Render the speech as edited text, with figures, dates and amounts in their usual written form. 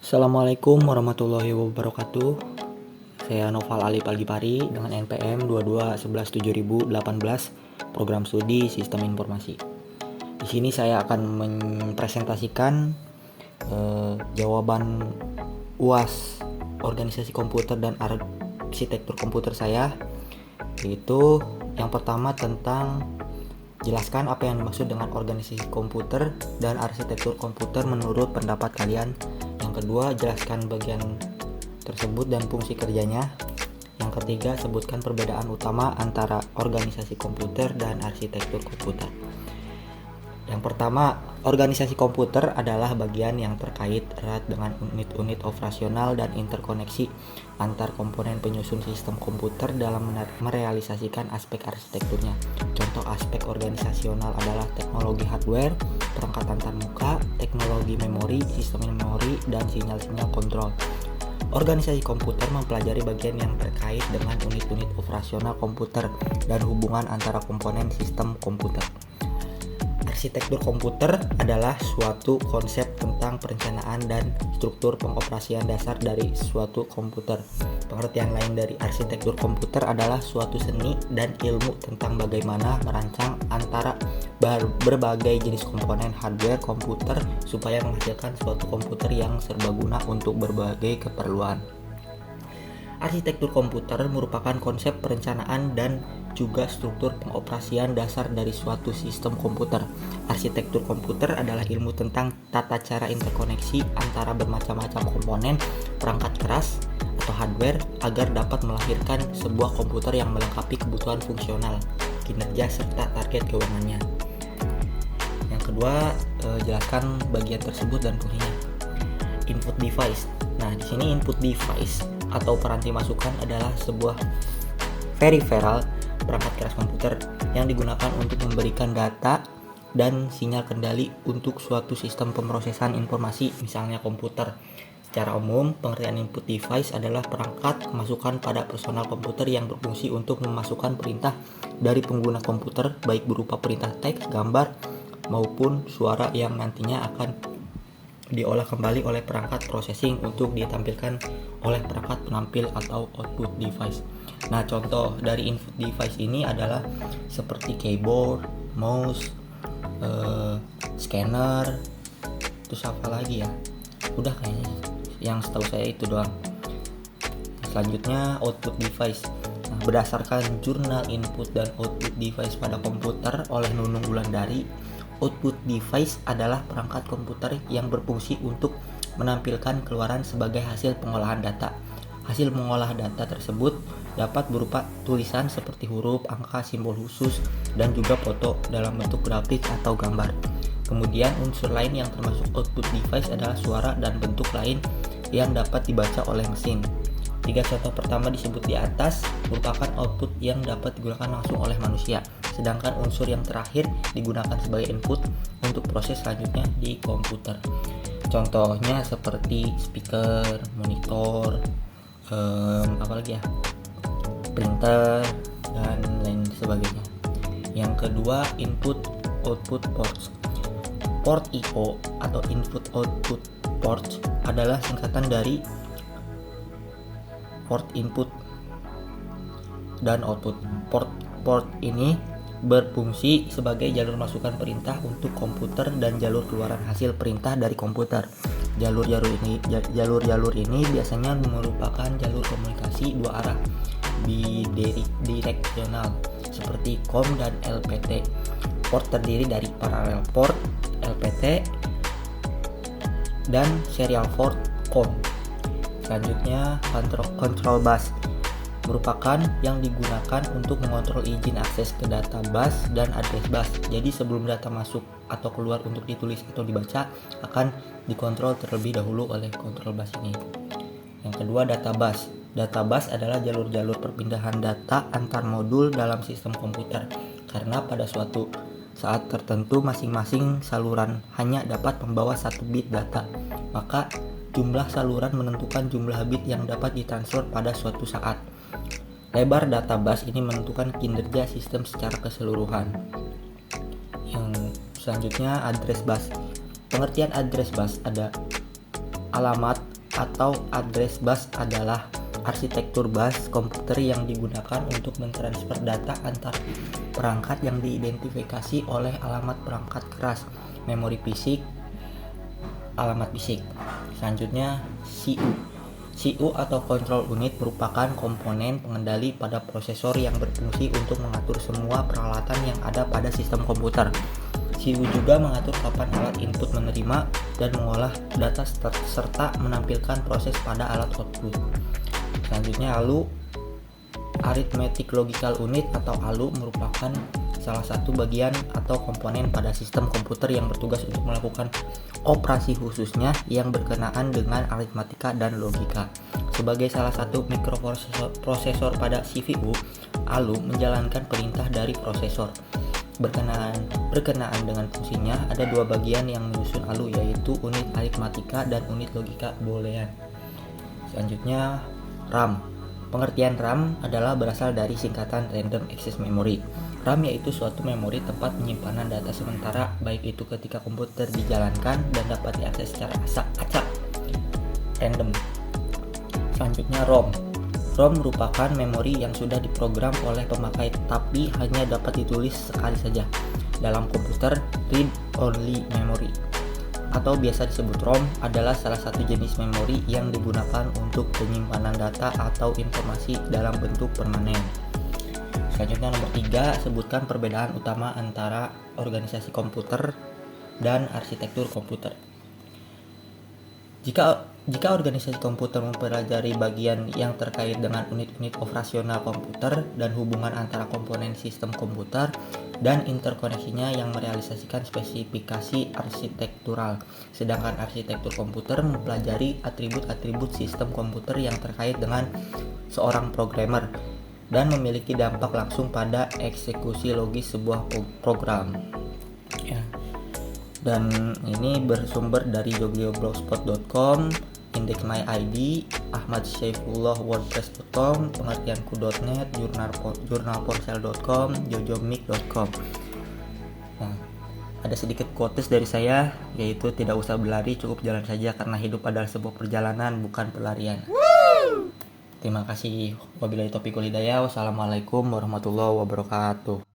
Assalamualaikum warahmatullahi wabarakatuh. Saya Noval Ali Pagipari dengan NPM 22117018, program studi Sistem Informasi. Di sini saya akan mempresentasikan jawaban UAS Organisasi Komputer dan Arsitektur Komputer saya, yaitu yang pertama tentang jelaskan apa yang dimaksud dengan organisasi komputer dan arsitektur komputer menurut pendapat kalian. Yang kedua, jelaskan bagian tersebut dan fungsi kerjanya. Yang ketiga, sebutkan perbedaan utama antara organisasi komputer dan arsitektur komputer. Yang pertama, organisasi komputer adalah bagian yang terkait erat dengan unit-unit operasional dan interkoneksi antar komponen penyusun sistem komputer dalam merealisasikan aspek arsitekturnya. Contoh aspek organisasional adalah teknologi hardware, perangkat antarmuka, teknologi memori, sistem memori, dan sinyal-sinyal kontrol. Organisasi komputer mempelajari bagian yang terkait dengan unit-unit operasional komputer dan hubungan antara komponen sistem komputer. Arsitektur komputer adalah suatu konsep tentang perencanaan dan struktur pengoperasian dasar dari suatu komputer. Pengertian lain dari arsitektur komputer adalah suatu seni dan ilmu tentang bagaimana merancang antara berbagai jenis komponen hardware komputer supaya menghasilkan suatu komputer yang serbaguna untuk berbagai keperluan. Arsitektur komputer merupakan konsep perencanaan dan juga struktur pengoperasian dasar dari suatu sistem komputer. Arsitektur komputer adalah ilmu tentang tata cara interkoneksi antara bermacam-macam komponen perangkat keras atau hardware agar dapat melahirkan sebuah komputer yang melengkapi kebutuhan fungsional, kinerja, serta target keuangannya. Yang kedua, jelaskan bagian tersebut dan fungsinya. Input device. Nah, di sini input device atau peranti masukan adalah sebuah peripheral perangkat keras komputer yang digunakan untuk memberikan data dan sinyal kendali untuk suatu sistem pemrosesan informasi, misalnya komputer. Secara umum, pengertian input device adalah perangkat masukan pada personal komputer yang berfungsi untuk memasukkan perintah dari pengguna komputer, baik berupa perintah teks, gambar, maupun suara yang nantinya akan diolah kembali oleh perangkat processing untuk ditampilkan oleh perangkat penampil atau output device. Nah, contoh dari input device ini adalah seperti keyboard, mouse, scanner, terus apa lagi ya? Udah kayaknya. Yang setahu saya itu doang. Selanjutnya output device. Nah, berdasarkan jurnal input dan output device pada komputer oleh Nunung Wulandari, output device adalah perangkat komputer yang berfungsi untuk menampilkan keluaran sebagai hasil pengolahan data. Hasil mengolah data tersebut dapat berupa tulisan seperti huruf, angka, simbol khusus, dan juga foto dalam bentuk grafik atau gambar. Kemudian unsur lain yang termasuk output device adalah suara dan bentuk lain yang dapat dibaca oleh mesin. Tiga contoh pertama disebut di atas merupakan output yang dapat digunakan langsung oleh manusia, sedangkan unsur yang terakhir digunakan sebagai input untuk proses selanjutnya di komputer. Contohnya seperti speaker, monitor, printer, dan lain sebagainya. Yang kedua, input output ports. Port I/O atau input output ports adalah singkatan dari port input dan output. Port ini berfungsi sebagai jalur masukan perintah untuk komputer dan jalur keluaran hasil perintah dari komputer. Jalur-jalur ini biasanya merupakan jalur komunikasi dua arah bidireksional seperti COM dan LPT. Port terdiri dari parallel port LPT dan serial port COM. Selanjutnya, control bus merupakan yang digunakan untuk mengontrol izin akses ke data bus dan address bus. Jadi sebelum data masuk atau keluar untuk ditulis atau dibaca akan dikontrol terlebih dahulu oleh control bus ini. Yang kedua, data bus. Data bus adalah jalur-jalur perpindahan data antar modul dalam sistem komputer. Karena pada suatu saat tertentu masing-masing saluran hanya dapat membawa 1 bit data, maka jumlah saluran menentukan jumlah bit yang dapat ditransfer pada suatu saat. Lebar data bus ini menentukan kinerja sistem secara keseluruhan. Yang selanjutnya, address bus. Pengertian address bus ada alamat atau address bus adalah arsitektur bus komputer yang digunakan untuk mentransfer data antar perangkat yang diidentifikasi oleh alamat perangkat keras, memori fisik, alamat fisik. Selanjutnya CPU. CPU atau control unit merupakan komponen pengendali pada prosesor yang berfungsi untuk mengatur semua peralatan yang ada pada sistem komputer. CPU juga mengatur kapan alat input menerima dan mengolah data serta menampilkan proses pada alat output. Selanjutnya ALU, Arithmetic Logical Unit atau ALU merupakan salah satu bagian atau komponen pada sistem komputer yang bertugas untuk melakukan operasi khususnya yang berkenaan dengan aritmatika dan logika. Sebagai salah satu mikroprosesor pada CPU, ALU menjalankan perintah dari prosesor. Berkenaan dengan fungsinya, ada dua bagian yang menyusun ALU, yaitu unit aritmatika dan unit logika boolean. Selanjutnya RAM. Pengertian RAM adalah berasal dari singkatan Random Access Memory. RAM yaitu suatu memori tempat penyimpanan data sementara, baik itu ketika komputer dijalankan dan dapat diakses secara acak random. Selanjutnya ROM. ROM merupakan memori yang sudah diprogram oleh pemakai tapi hanya dapat ditulis sekali saja. Dalam komputer, read-only memory atau biasa disebut ROM adalah salah satu jenis memori yang digunakan untuk penyimpanan data atau informasi dalam bentuk permanen. Selanjutnya nomor 3, sebutkan perbedaan utama antara organisasi komputer dan arsitektur komputer. Jika organisasi komputer mempelajari bagian yang terkait dengan unit-unit operasional komputer dan hubungan antara komponen sistem komputer dan interkoneksinya yang merealisasikan spesifikasi arsitektural, sedangkan arsitektur komputer mempelajari atribut-atribut sistem komputer yang terkait dengan seorang programmer dan memiliki dampak langsung pada eksekusi logis sebuah program. Ya. Dan ini bersumber dari joglioblogspot.com, indexmyid, ahmadsyaifullahwordpress.com, pengertianku.net, jurnalponsel.com, jojomic.com. Nah, ada sedikit quotes dari saya, yaitu tidak usah berlari, cukup jalan saja karena hidup adalah sebuah perjalanan, bukan pelarian. Terima kasih. Wabillahi taufiq wal hidayah. Wassalamualaikum warahmatullahi wabarakatuh.